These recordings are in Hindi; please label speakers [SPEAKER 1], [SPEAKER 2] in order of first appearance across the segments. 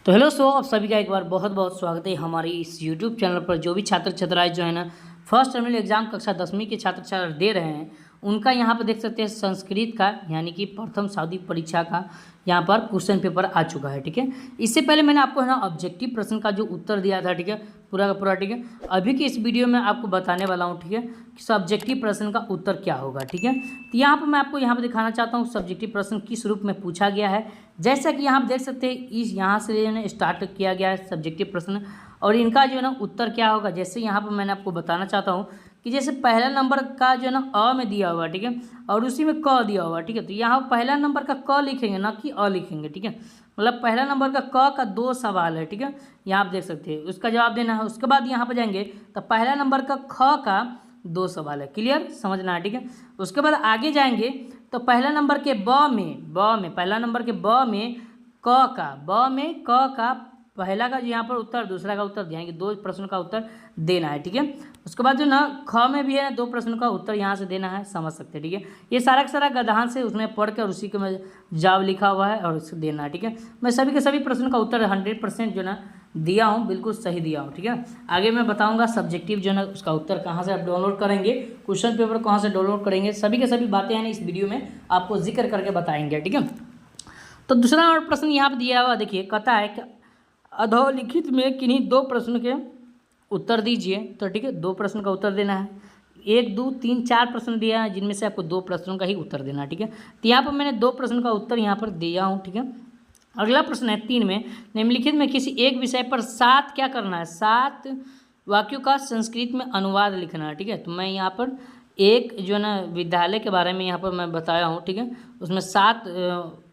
[SPEAKER 1] तो हेलो आप सभी का एक बार बहुत बहुत स्वागत है हमारी इस यूट्यूब चैनल पर। जो भी छात्र छात्राएं जो है ना फर्स्ट टर्मिनल एग्जाम कक्षा 10वीं के छात्र छात्रा दे रहे हैं, उनका यहाँ पर देख सकते हैं संस्कृत का यानी कि प्रथम शाब्दिक परीक्षा का यहाँ पर क्वेश्चन पेपर आ चुका है। ठीक है, इससे पहले मैंने आपको है ना ऑब्जेक्टिव प्रश्न का जो उत्तर दिया था, ठीक है, पूरा का पूरा। ठीक है, अभी की इस वीडियो में आपको बताने वाला हूँ, ठीक है, कि सब्जेक्टिव प्रश्न का उत्तर क्या होगा। ठीक है, तो यहाँ पर मैं आपको यहाँ पर दिखाना चाहता हूँ सब्जेक्टिव प्रश्न किस रूप में पूछा गया है। जैसा कि यहाँ आप देख सकते हैं इस यहाँ से स्टार्ट किया गया है सब्जेक्टिव प्रश्न, और इनका जो है ना उत्तर क्या होगा। जैसे यहाँ पर मैंने आपको बताना चाहता हूँ कि जैसे पहला नंबर का जो है ना अ में दिया हुआ, ठीक है, और उसी में क दिया हुआ, ठीक है, तो यहाँ पहला नंबर का क लिखेंगे ना कि अ लिखेंगे। ठीक है, मतलब पहला नंबर का क का 2 सवाल है। ठीक है, यहाँ आप देख सकते हैं उसका जवाब देना है। उसके बाद यहाँ पर जाएंगे तो पहला नंबर का ख का 2 सवाल है। क्लियर, समझना है। ठीक है, उसके बाद आगे जाएंगे तो पहला नंबर के पहला नंबर के ब में क का पहला का यहाँ पर उत्तर, दूसरा का उत्तर, यानी कि 2 प्रश्न का उत्तर देना है। ठीक है, उसके बाद जो ना ख में भी है 2 प्रश्न का उत्तर यहाँ से देना है, समझ सकते हैं। ठीक है, ये सारा का सारा गधान से उसमें पढ़ कर उसी के में जवाब लिखा हुआ है और उसको देना है। ठीक है, मैं सभी के सभी प्रश्न का उत्तर 100% जो ना दिया हूँ, बिल्कुल सही दिया हूँ। ठीक है, आगे मैं बताऊँगा सब्जेक्टिव जो है उसका उत्तर कहाँ से आप डाउनलोड करेंगे, क्वेश्चन पेपर कहाँ से डाउनलोड करेंगे, सभी के सभी बातें हैं इस वीडियो में आपको जिक्र करके बताएंगे। ठीक है, तो दूसरा प्रश्न यहाँ पर दिया हुआ देखिए, कहता है कि अधोलिखित में किन्हीं 2 प्रश्न के उत्तर दीजिए। तो ठीक है, 2 प्रश्न का उत्तर देना है। 1 2 3 4 प्रश्न दिया है, जिनमें से आपको 2 प्रश्नों का ही उत्तर देना है। ठीक है, तो यहाँ पर मैंने 2 प्रश्न का उत्तर यहाँ पर दिया हूँ। ठीक है, अगला प्रश्न है 3 में, निम्नलिखित में किसी एक विषय पर 7 क्या करना है, 7 वाक्यों का संस्कृत में अनुवाद लिखना है। ठीक है, तो मैं यहाँ पर एक जो है ना विद्यालय के बारे में यहाँ पर मैं बताया हूँ। ठीक है, उसमें 7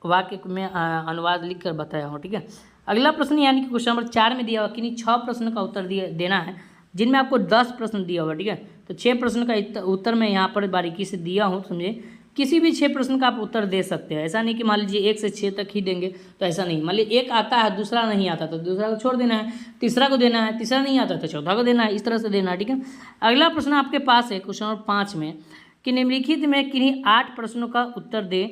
[SPEAKER 1] वाक्य में अनुवाद लिख कर बताया हूँ। ठीक है, अगला प्रश्न यानी कि क्वेश्चन नंबर 4 में दिया हुआ कि 6 प्रश्न का उत्तर देना है, जिनमें आपको 10 प्रश्न दिया हुआ। ठीक है, तो 6 प्रश्न का उत्तर मैं यहाँ पर बारीकी से दिया हूँ, समझे। किसी भी 6 प्रश्न का आप उत्तर दे सकते हैं, ऐसा नहीं कि मान लीजिए 1 से 6 तक ही देंगे, तो ऐसा नहीं। मान लीजिए 1 आता है, दूसरा नहीं आता तो दूसरा को छोड़ देना है, तीसरा को देना है, तीसरा नहीं आता तो चौथा को देना है, इस तरह से देना है। ठीक है, अगला प्रश्न आपके पास है क्वेश्चन नंबर 5 में कि निम्नलिखित में किन्हीं 8 प्रश्नों का उत्तर दे,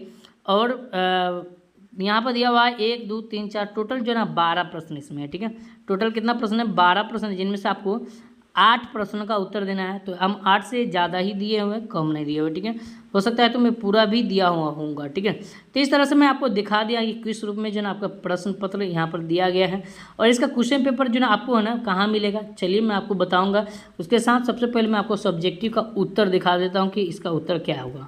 [SPEAKER 1] और यहाँ पर दिया हुआ है 1 2 3 4, टोटल जो है ना 12 प्रश्न इसमें है। ठीक है, टोटल कितना प्रश्न है, 12 प्रश्न, जिनमें से आपको 8 प्रश्न का उत्तर देना है। तो हम 8 से ज़्यादा ही दिए हुए, कम नहीं दिए हुए। ठीक है, हो सकता है तो मैं पूरा भी दिया हुआ होऊंगा। ठीक है, तो इस तरह से मैं आपको दिखा दिया कि किस रूप में जो ना आपका प्रश्न पत्र यहाँ पर दिया गया है, और इसका क्वेश्चन पेपर जो ना आपको है ना कहाँ मिलेगा, चलिए मैं आपको बताऊँगा। उसके साथ सबसे पहले मैं आपको सब्जेक्टिव का उत्तर दिखा देता हूँ कि इसका उत्तर क्या होगा।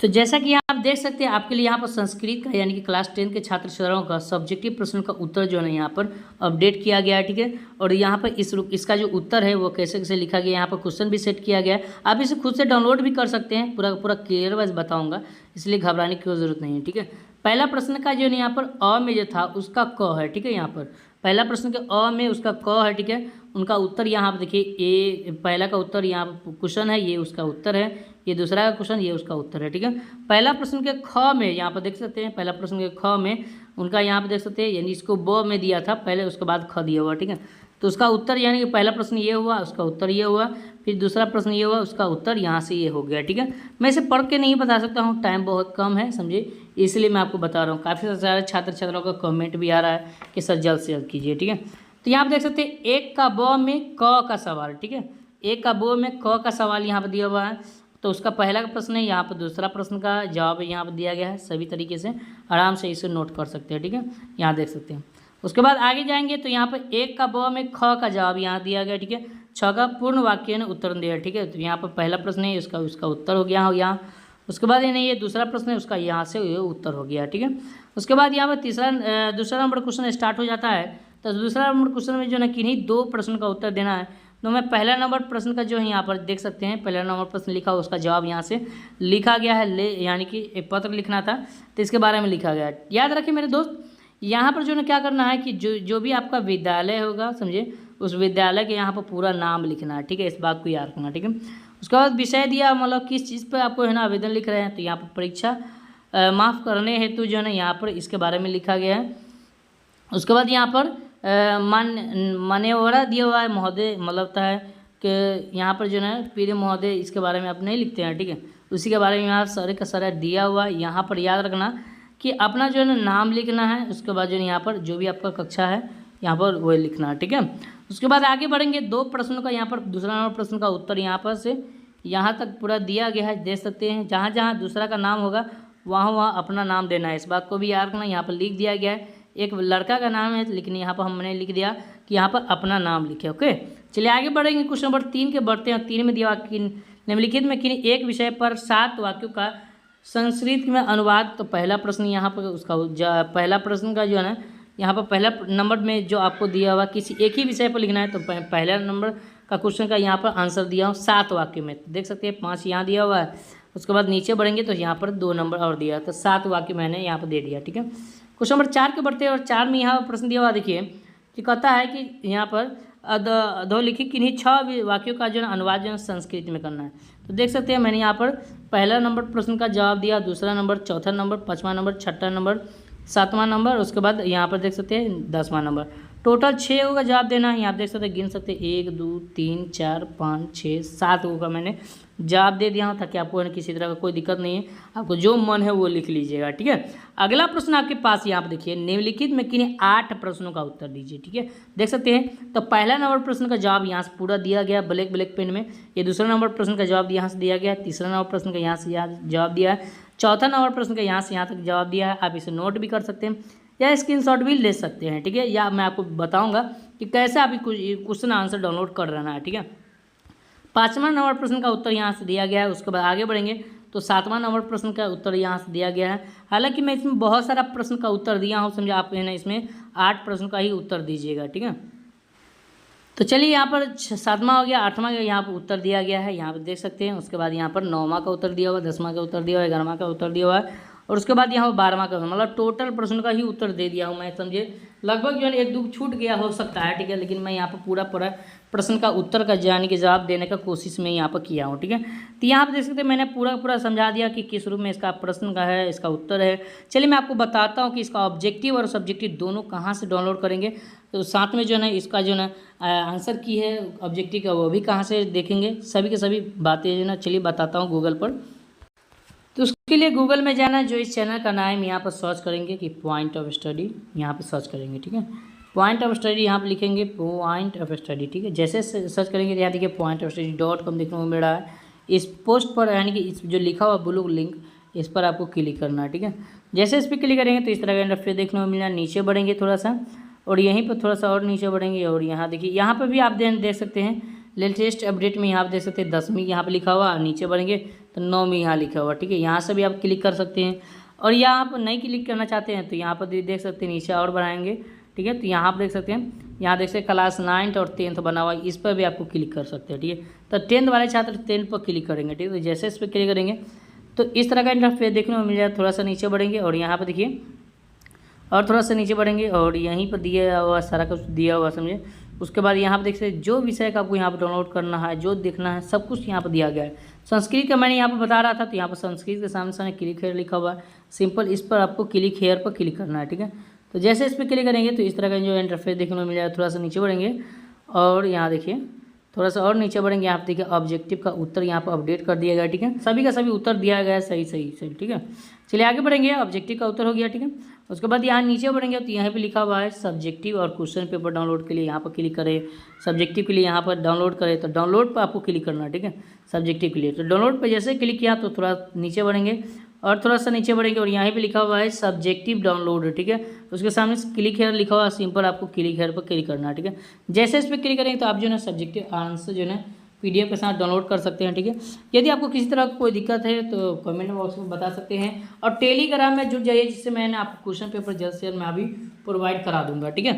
[SPEAKER 1] तो जैसा कि आप देख सकते हैं आपके लिए यहाँ पर संस्कृत का यानी कि क्लास 10 के छात्र छात्राओं का सब्जेक्टिव प्रश्न का उत्तर जो है यहाँ पर अपडेट किया गया है। ठीक है, और यहाँ पर इसका जो उत्तर है वो कैसे कैसे लिखा गया है, यहाँ पर क्वेश्चन भी सेट किया गया है। आप इसे खुद से डाउनलोड भी कर सकते हैं, पूरा पूरा क्लियर वाइज बताऊँगा, इसलिए घबराने की कोई ज़रूरत नहीं है। ठीक है, पहला प्रश्न का जो है यहाँ पर अ में जो था उसका क है। ठीक है, यहाँ पर पहला प्रश्न के अ में उसका क है। ठीक है, उनका उत्तर यहाँ पर देखिए, ए पहला का उत्तर यहाँ पर क्वेश्चन है, ये उसका उत्तर है, ये दूसरा का क्वेश्चन, ये उसका उत्तर है। ठीक है, पहला प्रश्न के ख में यहाँ पर देख सकते हैं, पहला प्रश्न के ख में उनका यहाँ पर देख सकते हैं, यानी इसको ब में दिया था पहले, उसके बाद ख दिया हुआ। ठीक है, तो उसका उत्तर यानी कि पहला प्रश्न ये हुआ, उसका उत्तर ये हुआ, फिर दूसरा प्रश्न ये हुआ, उसका उत्तर यहाँ से ये हो गया। ठीक है, मैं इसे पढ़ के नहीं बता सकता हूँ, टाइम बहुत कम है, समझे, इसलिए मैं आपको बता रहा हूँ। काफ़ी सारे छात्र छात्राओं का कमेंट भी आ रहा है कि सर जल्द से जल्द कीजिए। ठीक है, तो यहाँ पर देख सकते हैं 1 का ब में क का सवाल। ठीक है, 1 का ब में क का सवाल यहाँ पर दिया हुआ है, तो उसका पहला प्रश्न है, यहाँ पर दूसरा प्रश्न का जवाब यहाँ पर दिया गया है। सभी तरीके से आराम से इसे नोट कर सकते हैं। ठीक है, यहाँ देख सकते हैं। उसके बाद आगे जाएंगे तो यहाँ पर 1 का ब में ख का जवाब यहाँ दिया गया। ठीक है, 6 का पूर्ण वाक्य ने उत्तर दिया। ठीक है, तो यहाँ पर पहला प्रश्न है, उसका उत्तर हो गया यहाँ। उसके बाद ये नहीं, ये दूसरा प्रश्न है, उसका यहाँ से ये उत्तर हो गया। ठीक है, उसके बाद यहाँ पर दूसरा नंबर क्वेश्चन स्टार्ट हो जाता है। तो दूसरा नंबर क्वेश्चन में जो है किन्हीं 2 प्रश्न का उत्तर देना है। तो मैं पहला नंबर प्रश्न का जो है यहाँ पर देख सकते हैं, पहला नंबर प्रश्न लिखा, उसका जवाब यहाँ से लिखा गया है, यानी कि एक पत्र लिखना था, तो इसके बारे में लिखा गया है। याद रखिए मेरे दोस्त, यहाँ पर जो है क्या करना है कि जो भी आपका विद्यालय होगा, समझे, उस विद्यालय के यहाँ पर पूरा नाम लिखना है। ठीक है, इस बात को याद रखना। ठीक है, उसके बाद विषय दिया, मतलब किस चीज़ पर आपको है ना आवेदन लिख रहे हैं, तो यहाँ पर परीक्षा माफ़ करने हेतु जो है ना यहाँ पर इसके बारे में लिखा गया है। उसके बाद यहाँ पर मान्यवरा दिया हुआ है, महोदय, मतलब है कि यहाँ पर जो है प्रिय महोदय, इसके बारे में आप नहीं लिखते हैं। ठीक है, उसी के बारे में यहाँ सारे का सारा दिया हुआ है। यहाँ पर याद रखना कि अपना जो है ना नाम लिखना है, उसके बाद जो है यहाँ पर जो भी आपका कक्षा है यहाँ पर वो लिखना है, ठीक है। उसके बाद आगे बढ़ेंगे, 2 प्रश्नों का यहाँ पर दूसरा नंबर प्रश्न का उत्तर यहाँ पर से यहाँ तक पूरा दिया गया है, देख सकते हैं। जहाँ जहाँ दूसरा का नाम होगा वहाँ वहाँ अपना नाम देना है। इस बात को भी याद रखना। यहाँ पर लिख दिया गया है, एक लड़का का नाम है लेकिन यहाँ पर हमने लिख दिया कि यहाँ पर अपना नाम लिखे। ओके, चलिए आगे बढ़ेंगे। क्वेश्चन नंबर 3 के बढ़ते हैं। 3 में दिया कि निम्नलिखित में किन्हीं एक विषय पर 7 वाक्यों का संस्कृत में अनुवाद। तो पहला प्रश्न यहाँ पर उसका पहला प्रश्न का जो है ना यहाँ पर पहला नंबर में जो आपको दिया हुआ किसी एक ही विषय पर लिखना है, तो पहला नंबर का क्वेश्चन का यहाँ पर आंसर दिया हूँ 7 वाक्यों में। देख सकते हैं 5 यहाँ दिया हुआ है। उसके बाद नीचे बढ़ेंगे तो यहाँ पर 2 नंबर और दिया, तो 7 वाक्य मैंने यहाँ पर दे दिया, ठीक है। क्वेश्चन नंबर 4 के बढ़ते हैं, और 4 में यहाँ प्रश्न दिया हुआ देखिए कि कहता है कि यहाँ पर अधोलिखित किन्हीं 6 वाक्यों का जो है अनुवाद जो है संस्कृत में करना है। तो देख सकते हैं मैंने यहाँ पर पहला नंबर प्रश्न का जवाब दिया, दूसरा नंबर, चौथा नंबर, 5वां नंबर, 6ठा नंबर, 7वां नंबर, उसके बाद यहाँ पर देख सकते हैं 10वां नंबर। टोटल 6 का जवाब देना है। यहाँ देख सकते हैं, गिन सकते हैं 1 2 3 4 5 6 7 का मैंने जवाब दे दिया हूँ, ताकि आपको किसी तरह का कोई दिक्कत नहीं है। आपको जो मन है वो लिख लीजिएगा, ठीक है। अगला प्रश्न आपके पास यहाँ पर देखिए, निम्नलिखित में किन्हीं 8 प्रश्नों का उत्तर दीजिए, ठीक है। देख सकते हैं तो पहला नंबर प्रश्न का जवाब यहाँ से पूरा दिया गया ब्लैक पेन में। ये दूसरा नंबर प्रश्न का जवाब यहाँ से दिया गया, तीसरा नंबर प्रश्न का यहाँ से जवाब दिया है, चौथा नंबर प्रश्न का यहाँ से यहाँ तक जवाब दिया है। आप इसे नोट भी कर सकते हैं या स्क्रीनशॉट भी ले सकते हैं, ठीक है। या मैं आपको बताऊंगा कि कैसे आप क्वेश्चन आंसर डाउनलोड कर लेना है, ठीक है। 5वां नंबर प्रश्न का उत्तर यहाँ से दिया गया है। उसके बाद आगे बढ़ेंगे तो 7वां नंबर प्रश्न का उत्तर यहाँ से दिया गया है। हालांकि मैं इसमें बहुत सारा प्रश्न का उत्तर दिया हूँ, समझे आप है ना, इसमें 8 प्रश्न का ही उत्तर दीजिएगा, ठीक है। तो चलिए यहाँ पर 7वां हो गया, 8वां का यहाँ पर उत्तर दिया गया है, यहाँ पर देख सकते हैं। उसके बाद यहाँ पर 9वां का उत्तर दिया हुआ, 10वां का उत्तर दिया हुआ, 11वां का उत्तर दिया हुआ है, और उसके बाद यहाँ 12वां का, मतलब टोटल प्रश्न का ही उत्तर दे दिया हूँ मैं, समझे। लगभग जो है 1-2 छूट गया हो सकता है, ठीक है, लेकिन मैं यहाँ पर पूरा प्रश्न का उत्तर का यानी कि जवाब देने का कोशिश में यहाँ पर किया हूँ, ठीक है। तो यहाँ पर देख सकते हैं मैंने पूरा समझा दिया कि किस रूप में इसका प्रश्न का है, इसका उत्तर है। चलिए मैं आपको बताता हूँ कि इसका ऑब्जेक्टिव और सब्जेक्टिव दोनों कहाँ से डाउनलोड करेंगे। तो साथ में जो है ना इसका जो है ना आंसर की है ऑब्जेक्टिव का, वो भी कहाँ से देखेंगे, सभी के सभी बातें जो है ना, चलिए बताता हूँ गूगल पर। तो उसके लिए गूगल में जाना है, जो इस चैनल का नाम यहाँ पर सर्च करेंगे कि पॉइंट ऑफ स्टडी, यहाँ पर सर्च करेंगे, ठीक है। पॉइंट ऑफ स्टडी यहाँ पर लिखेंगे पॉइंट ऑफ स्टडी, ठीक है। जैसे सर्च करेंगे तो यहाँ देखिए pointofstudy.com देखने को मिल रहा है। इस पोस्ट पर यानी कि इस जो लिखा हुआ ब्लू लिंक, इस पर आपको क्लिक करना है, ठीक है। जैसे इस पर क्लिक करेंगे तो इस तरह का इंटरफेस देखने को मिल रहा है। नीचे बढ़ेंगे थोड़ा सा, और यहीं पर थोड़ा सा और नीचे बढ़ेंगे, और यहाँ देखिए यहाँ पर भी आप देख सकते हैं लेटेस्ट अपडेट में यहाँ पर देख सकते हैं 10वीं यहाँ पर लिखा हुआ, नीचे बढ़ेंगे तो 9वीं यहाँ लिखा हुआ, ठीक है। यहाँ से भी आप क्लिक कर सकते हैं, और यहाँ आप नहीं क्लिक करना चाहते हैं तो यहाँ पर देख सकते हैं नीचे और बढ़ाएंगे, ठीक है। तो यहाँ पर देख सकते हैं, यहाँ देख सकते हैं क्लास 9th और 10th बना हुआ है, इस पर भी आपको क्लिक कर सकते हैं, ठीक है। तो 10th वाले छात्र 10th पर क्लिक करेंगे, ठीक है। तो जैसे इस पर क्लिक करेंगे तो इस तरह का इंटरफेस देखने को मिल जाएगा। थोड़ा सा नीचे बढ़ेंगे और यहाँ पर देखिए, और थोड़ा सा नीचे बढ़ेंगे और यहीं पर दिया हुआ सारा कुछ दिया हुआ, समझे। उसके बाद यहाँ पर देख सकते जो विषय का आपको यहाँ पर डाउनलोड करना है, जो देखना है, सब कुछ यहाँ पर दिया गया है। संस्कृत का मैंने यहाँ पर बता रहा था, तो यहाँ पर संस्कृत के सामने क्लिक हेयर लिखा हुआ है, सिंपल इस पर आपको क्लिक हेयर पर क्लिक करना है, ठीक है। तो जैसे इस पर क्लिक करेंगे तो इस तरह का जो इंटरफेस देखने को मिल जाएगा। थोड़ा सा नीचे बढ़ेंगे और यहाँ देखिए थोड़ा सा और नीचे बढ़ेंगे, यहाँ पर देखिए ऑब्जेक्टिव का उत्तर यहाँ पर अपडेट कर दिया गया, ठीक है। सभी का सभी उत्तर दिया गया है, सही, ठीक है। चलिए आगे बढ़ेंगे, ऑब्जेक्टिव का उत्तर हो गया, ठीक है। उसके बाद यहाँ नीचे बढ़ेंगे तो यहाँ पे लिखा हुआ है सब्जेक्टिव और क्वेश्चन पेपर डाउनलोड के लिए यहाँ पर क्लिक करें, सब्जेक्टिव के लिए यहाँ पर डाउनलोड करें, तो डाउनलोड पर आपको क्लिक करना है, ठीक है। सब्जेक्टिव के लिए तो डाउनलोड पर जैसे क्लिक किया तो थोड़ा नीचे बढ़ेंगे और थोड़ा सा नीचे बढ़ेंगे, और यहाँ पे लिखा हुआ है सब्जेक्टिव डाउनलोड, ठीक है। उसके सामने क्लिक हेयर लिखा हुआ है, सिंपल आपको क्लिक हेयर पर क्लिक करना है, ठीक है। जैसे इस पर क्लिक करेंगे तो आप जो है सब्जेक्टिव आंसर जो है PDF के साथ डाउनलोड कर सकते हैं, ठीक है। यदि आपको किसी तरह की कोई दिक्कत है तो कमेंट बॉक्स में बता सकते हैं, और टेलीग्राम में जुड़ जाइए, जिससे मैंने आपको क्वेश्चन पेपर जल्द से जल्द मैं अभी प्रोवाइड करा दूंगा, ठीक है।